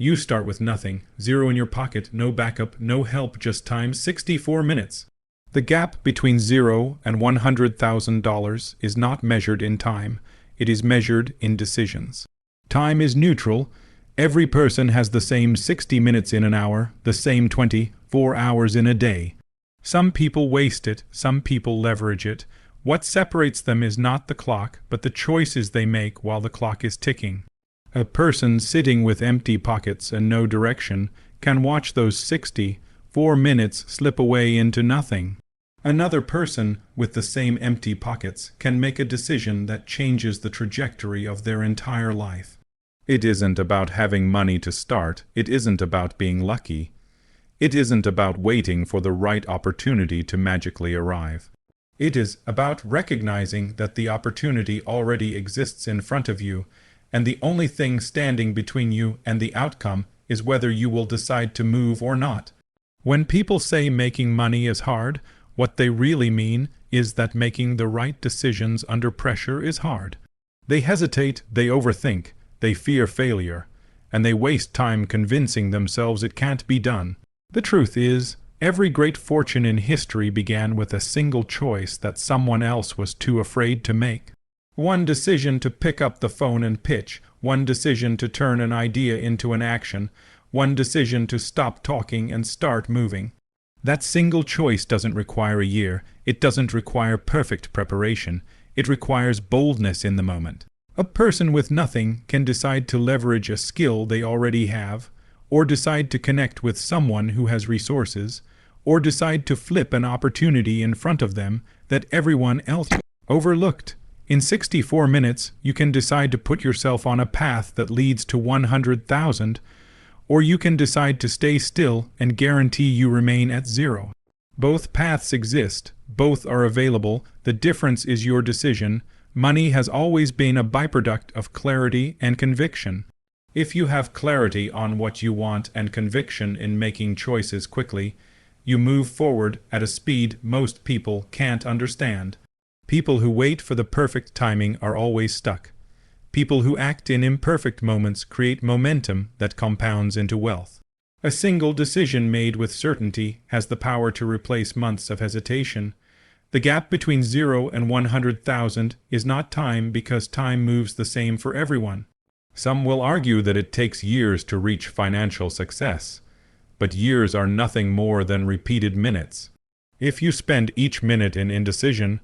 You start with nothing, zero in your pocket, no backup, no help, just time, 64 minutes. The gap between $0 and $100,000 is not measured in time, it is measured in decisions. Time is neutral. Every person has the same 60 minutes in an hour, the same 24 hours in a day. Some people waste it, some people leverage it. What separates them is not the clock, but the choices they make while the clock is ticking. A person sitting with empty pockets and no direction can watch those 64 minutes slip away into nothing. Another person with the same empty pockets can make a decision that changes the trajectory of their entire life. It isn't about having money to start. It isn't about being lucky. It isn't about waiting for the right opportunity to magically arrive. It is about recognizing that the opportunity already exists in front of you, and the only thing standing between you and the outcome is whether you will decide to move or not. When people say making money is hard, what they really mean is that making the right decisions under pressure is hard. They hesitate, they overthink, they fear failure, and they waste time convincing themselves it can't be done. The truth is, every great fortune in history began with a single choice that someone else was too afraid to make. One decision to pick up the phone and pitch, one decision to turn an idea into an action, one decision to stop talking and start moving. That single choice doesn't require a year, it doesn't require perfect preparation, it requires boldness in the moment. A person with nothing can decide to leverage a skill they already have, or decide to connect with someone who has resources, or decide to flip an opportunity in front of them that everyone else overlooked. In 64 minutes, you can decide to put yourself on a path that leads to 100,000, or you can decide to stay still and guarantee you remain at zero. Both paths exist, both are available, the difference is your decision. Money has always been a byproduct of clarity and conviction. If you have clarity on what you want and conviction in making choices quickly, you move forward at a speed most people can't understand. People who wait for the perfect timing are always stuck. People who act in imperfect moments create momentum that compounds into wealth. A single decision made with certainty has the power to replace months of hesitation. The gap between 0 and 100,000 is not time because time moves the same for everyone. Some will argue that it takes years to reach financial success, but years are nothing more than repeated minutes. If you spend each minute in indecision,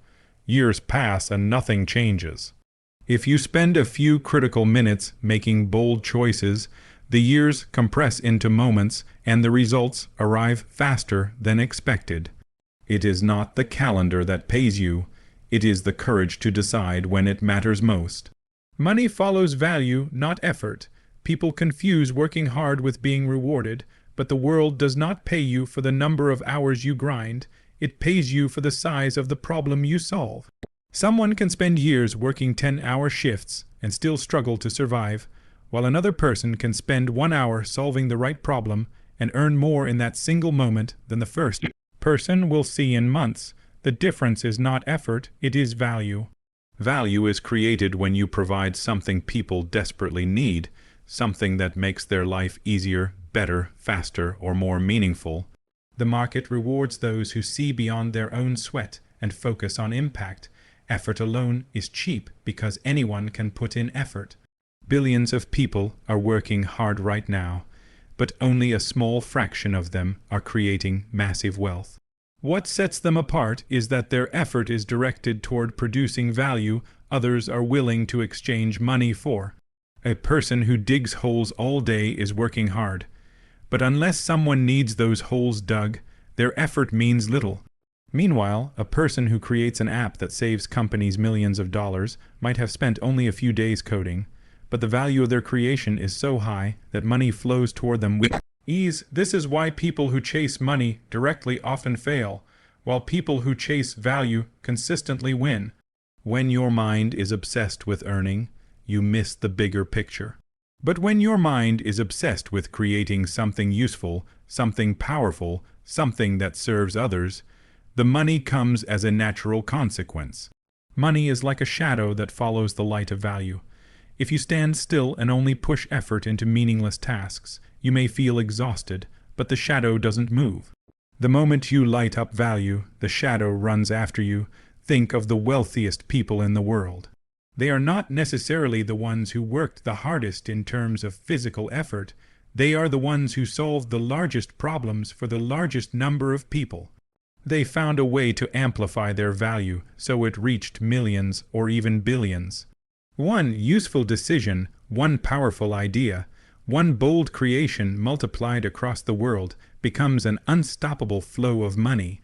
years pass and nothing changes. If you spend a few critical minutes making bold choices, the years compress into moments and the results arrive faster than expected. It is not the calendar that pays you, it is the courage to decide when it matters most. Money follows value, not effort. People confuse working hard with being rewarded, but the world does not pay you for the number of hours you grind, it pays you for the size of the problem you solve. Someone can spend years working 10-hour shifts and still struggle to survive, while another person can spend 1 hour solving the right problem and earn more in that single moment than the first person will see in months. The difference is not effort, it is value. Value is created when you provide something people desperately need, something that makes their life easier, better, faster, or more meaningful. The market rewards those who see beyond their own sweat and focus on impact. Effort alone is cheap because anyone can put in effort. Billions of people are working hard right now, but only a small fraction of them are creating massive wealth. What sets them apart is that their effort is directed toward producing value others are willing to exchange money for. A person who digs holes all day is working hard, but unless someone needs those holes dug, their effort means little. Meanwhile, a person who creates an app that saves companies millions of dollars might have spent only a few days coding, but the value of their creation is so high that money flows toward them with ease. This is why people who chase money directly often fail, while people who chase value consistently win. When your mind is obsessed with earning, you miss the bigger picture. But when your mind is obsessed with creating something useful, something powerful, something that serves others, the money comes as a natural consequence. Money is like a shadow that follows the light of value. If you stand still and only push effort into meaningless tasks, you may feel exhausted, but the shadow doesn't move. The moment you light up value, the shadow runs after you. Think of the wealthiest people in the world. They are not necessarily the ones who worked the hardest in terms of physical effort. They are the ones who solved the largest problems for the largest number of people. They found a way to amplify their value so it reached millions or even billions. One useful decision, one powerful idea, one bold creation multiplied across the world becomes an unstoppable flow of money.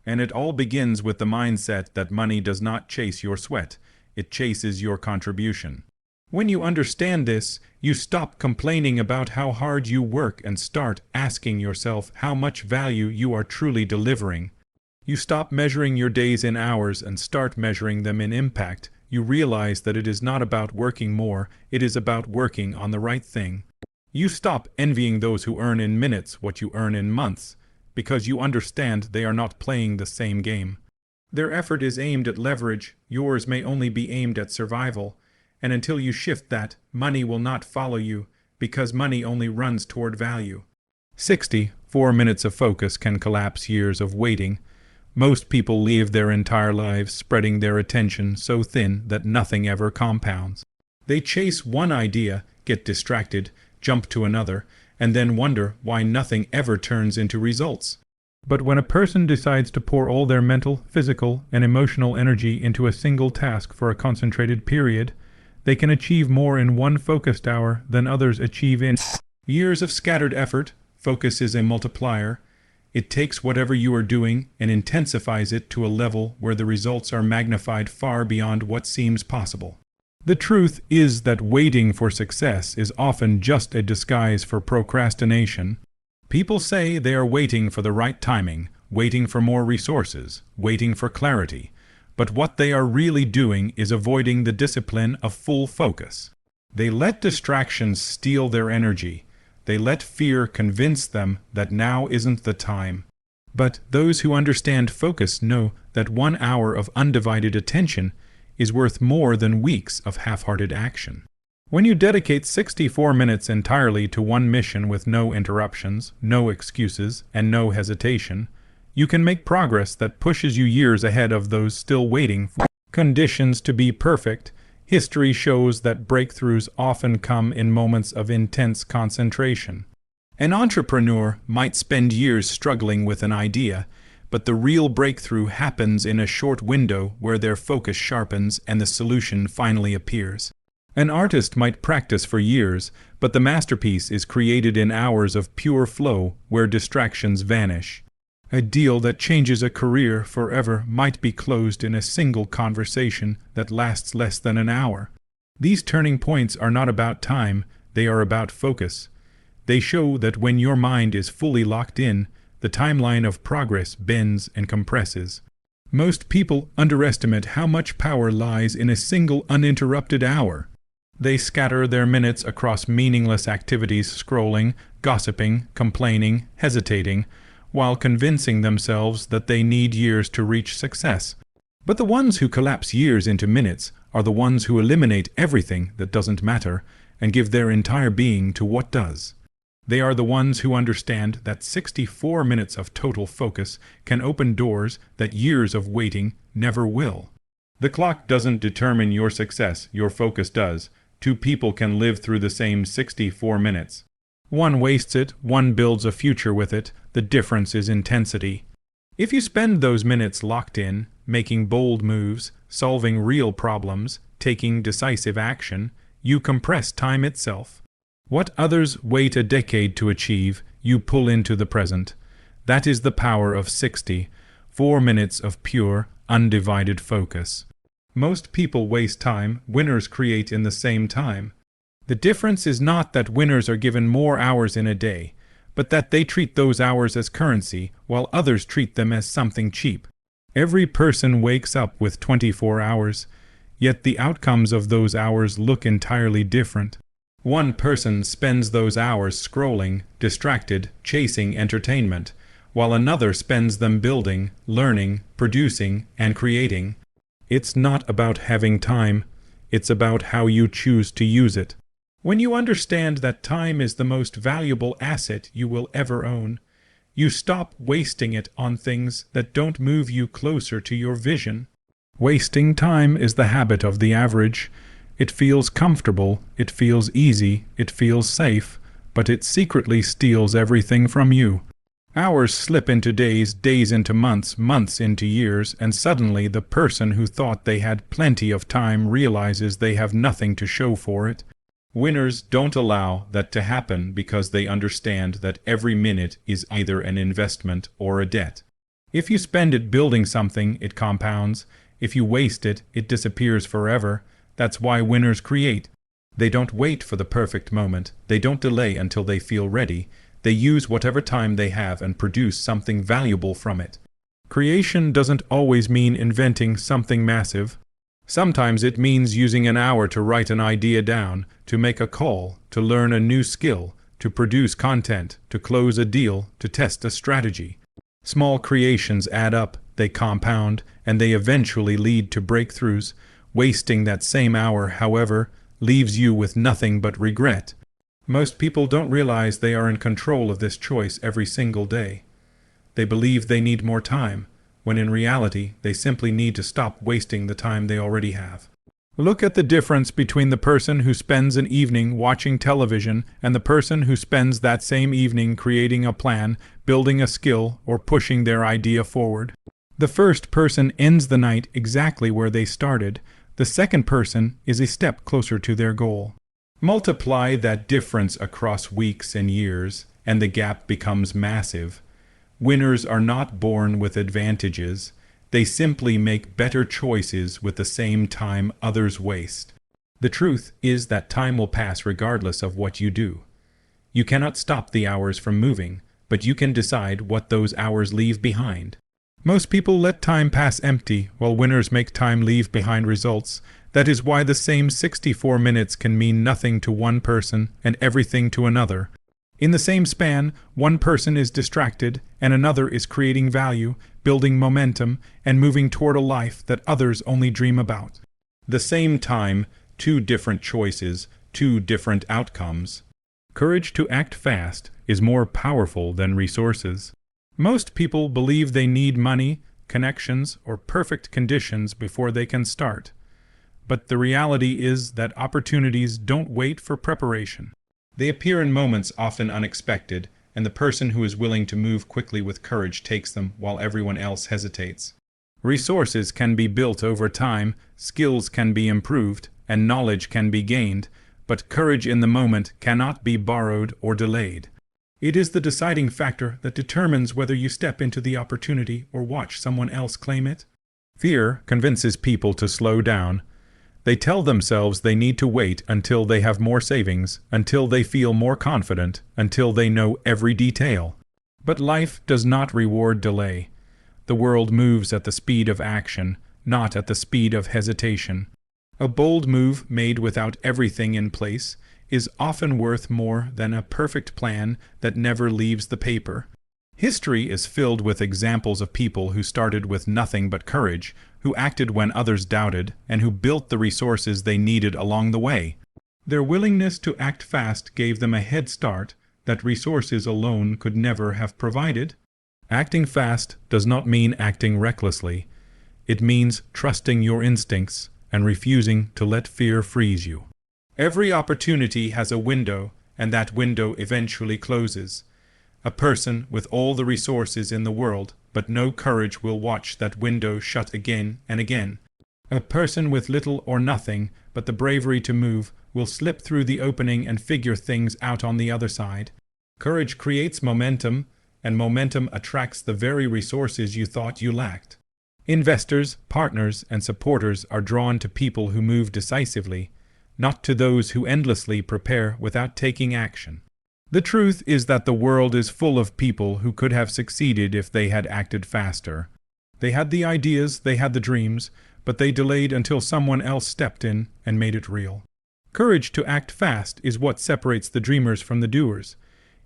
And it all begins with the mindset that money does not chase your sweat, it chases your contribution. When you understand this, you stop complaining about how hard you work and start asking yourself how much value you are truly delivering. You stop measuring your days in hours and start measuring them in impact. You realize that it is not about working more, it is about working on the right thing. You stop envying those who earn in minutes what you earn in months, because you understand they are not playing the same game. Their effort is aimed at leverage, yours may only be aimed at survival, and until you shift that, money will not follow you, because money only runs toward value. 64 minutes of focus can collapse years of waiting. Most people live their entire lives spreading their attention so thin that nothing ever compounds. They chase one idea, get distracted, jump to another, and then wonder why nothing ever turns into results. But when a person decides to pour all their mental, physical, and emotional energy into a single task for a concentrated period, they can achieve more in one focused hour than others achieve in years of scattered effort. Focus is a multiplier. It takes whatever you are doing and intensifies it to a level where the results are magnified far beyond what seems possible. The truth is that waiting for success is often just a disguise for procrastination. People say they are waiting for the right timing, waiting for more resources, waiting for clarity, but what they are really doing is avoiding the discipline of full focus. They let distractions steal their energy. They let fear convince them that now isn't the time. But those who understand focus know that 1 hour of undivided attention is worth more than weeks of half-hearted action. When you dedicate 64 minutes entirely to one mission with no interruptions, no excuses, and no hesitation, you can make progress that pushes you years ahead of those still waiting for conditions to be perfect. History shows that breakthroughs often come in moments of intense concentration. An entrepreneur might spend years struggling with an idea, but the real breakthrough happens in a short window where their focus sharpens and the solution finally appears. An artist might practice for years, but the masterpiece is created in hours of pure flow where distractions vanish. A deal that changes a career forever might be closed in a single conversation that lasts less than an hour. These turning points are not about time, they are about focus. They show that when your mind is fully locked in, the timeline of progress bends and compresses. Most people underestimate how much power lies in a single uninterrupted hour. They scatter their minutes across meaningless activities, scrolling, gossiping, complaining, hesitating, while convincing themselves that they need years to reach success. But the ones who collapse years into minutes are the ones who eliminate everything that doesn't matter and give their entire being to what does. They are the ones who understand that 64 minutes of total focus can open doors that years of waiting never will. The clock doesn't determine your success, your focus does. Two people can live through the same 64 minutes. One wastes it, one builds a future with it. The difference is intensity. If you spend those minutes locked in, making bold moves, solving real problems, taking decisive action, you compress time itself. What others wait a decade to achieve, you pull into the present. That is the power of 64 minutes of pure, undivided focus. Most people waste time, winners create in the same time. The difference is not that winners are given more hours in a day, but that they treat those hours as currency, while others treat them as something cheap. Every person wakes up with 24 hours, yet the outcomes of those hours look entirely different. One person spends those hours scrolling, distracted, chasing entertainment, while another spends them building, learning, producing, and creating. It's not about having time, It's about how you choose to use it. When you understand that time is the most valuable asset you will ever own, you stop wasting it on things that don't move you closer to your vision. Wasting time is the habit of the average. It feels comfortable, it feels easy, it feels safe, but it secretly steals everything from you. Hours slip into days, days into months, months into years, and suddenly the person who thought they had plenty of time realizes they have nothing to show for it. Winners don't allow that to happen because they understand that every minute is either an investment or a debt. If you spend it building something, it compounds. If you waste it, it disappears forever. That's why winners create. They don't wait for the perfect moment. They don't delay until they feel ready. They use whatever time they have and produce something valuable from it. Creation doesn't always mean inventing something massive. Sometimes it means using an hour to write an idea down, to make a call, to learn a new skill, to produce content, to close a deal, to test a strategy. Small creations add up, they compound, and they eventually lead to breakthroughs. Wasting that same hour, however, leaves you with nothing but regret. Most people don't realize they are in control of this choice every single day. They believe they need more time, when in reality they simply need to stop wasting the time they already have. Look at the difference between the person who spends an evening watching television and the person who spends that same evening creating a plan, building a skill, or pushing their idea forward. The first person ends the night exactly where they started. The second person is a step closer to their goal. Multiply that difference across weeks and years, and the gap becomes massive. Winners are not born with advantages. They simply make better choices with the same time others waste. The truth is that time will pass regardless of what you do. You cannot stop the hours from moving, but you can decide what those hours leave behind. Most people let time pass empty, while winners make time leave behind results. That is why the same 64 minutes can mean nothing to one person and everything to another. In the same span, one person is distracted and another is creating value, building momentum, and moving toward a life that others only dream about. The same time, two different choices, two different outcomes. Courage to act fast is more powerful than resources. Most people believe they need money, connections, or perfect conditions before they can start. But the reality is that opportunities don't wait for preparation. They appear in moments often unexpected, and the person who is willing to move quickly with courage takes them while everyone else hesitates. Resources can be built over time, skills can be improved, and knowledge can be gained, but courage in the moment cannot be borrowed or delayed. It is the deciding factor that determines whether you step into the opportunity or watch someone else claim it. Fear convinces people to slow down. They tell themselves they need to wait until they have more savings, until they feel more confident, until they know every detail. But life does not reward delay. The world moves at the speed of action, not at the speed of hesitation. A bold move made without everything in place is often worth more than a perfect plan that never leaves the paper. History is filled with examples of people who started with nothing but courage, who acted when others doubted, and who built the resources they needed along the way. Their willingness to act fast gave them a head start that resources alone could never have provided. Acting fast does not mean acting recklessly. It means trusting your instincts and refusing to let fear freeze you. Every opportunity has a window, and that window eventually closes. A person with all the resources in the world, but no courage, will watch that window shut again and again. A person with little or nothing, but the bravery to move, will slip through the opening and figure things out on the other side. Courage creates momentum, and momentum attracts the very resources you thought you lacked. Investors, partners, and supporters are drawn to people who move decisively, not to those who endlessly prepare without taking action. The truth is that the world is full of people who could have succeeded if they had acted faster. They had the ideas, they had the dreams, but they delayed until someone else stepped in and made it real. Courage to act fast is what separates the dreamers from the doers.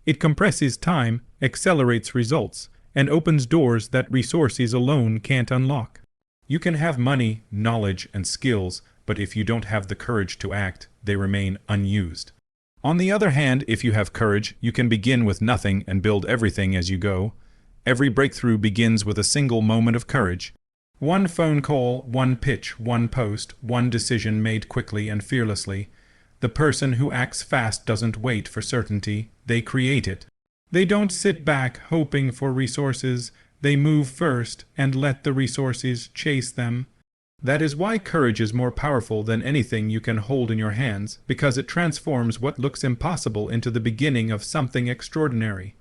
It compresses time, accelerates results, and opens doors that resources alone can't unlock. You can have money, knowledge, and skills, but if you don't have the courage to act, they remain unused. On the other hand, if you have courage, you can begin with nothing and build everything as you go. Every breakthrough begins with a single moment of courage. One phone call, one pitch, one post, one decision made quickly and fearlessly. The person who acts fast doesn't wait for certainty, they create it. They don't sit back hoping for resources, they move first and let the resources chase them. That is why courage is more powerful than anything you can hold in your hands, because it transforms what looks impossible into the beginning of something extraordinary.